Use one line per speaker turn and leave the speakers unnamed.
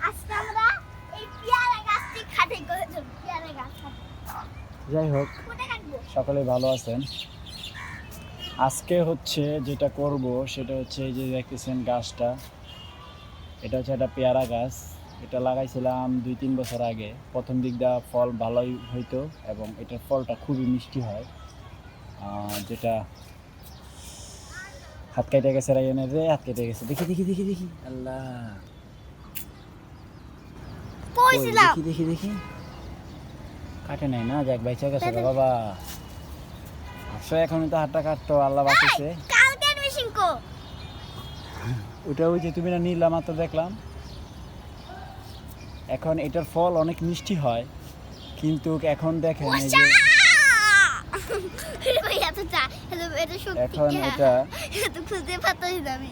আজকে আমরা এই পেয়ারা গাছটি কাটে করেছি পেয়ারা গাছ
যাই হোক
কোথায় কাটবো
সকলে ভালো আছেন। আজকে হচ্ছে যেটা করব সেটা হচ্ছে এই যে দেখতেছেন গাছটা, এটা হচ্ছে একটা পেয়ারা গাছ। এটা লাগাইছিলাম 2-3 বছর আগে। প্রথম দিকটা ফল ভালোই হইতো এবং এটার ফলটা খুবই মিষ্টি হয়। যেটা হাত কেটে গেছে রায়নের রে, হাত কেটে গেছে। দেখি দেখি দেখি দেখি আল্লাহ, কই,
কইছিলাম
দেখি দেখি দেখি কাটে নাই না, যাক বাইচা গেছে রে বাবা। আসলে এখনই তো হাতটা কাটতো, আল্লাহ বাঁচিয়েছে।
কালকে মেশিন কো
ওটা ওই যে তুমি না নিলাম মাত্র দেখলাম। এখন এটার ফল অনেক মিষ্টি হয়, কিন্তু এখন দেখেন এই যে
ভাই এত চা এটা সত্যি
এখন এটা
এত খুঁজে পাতাই না আমি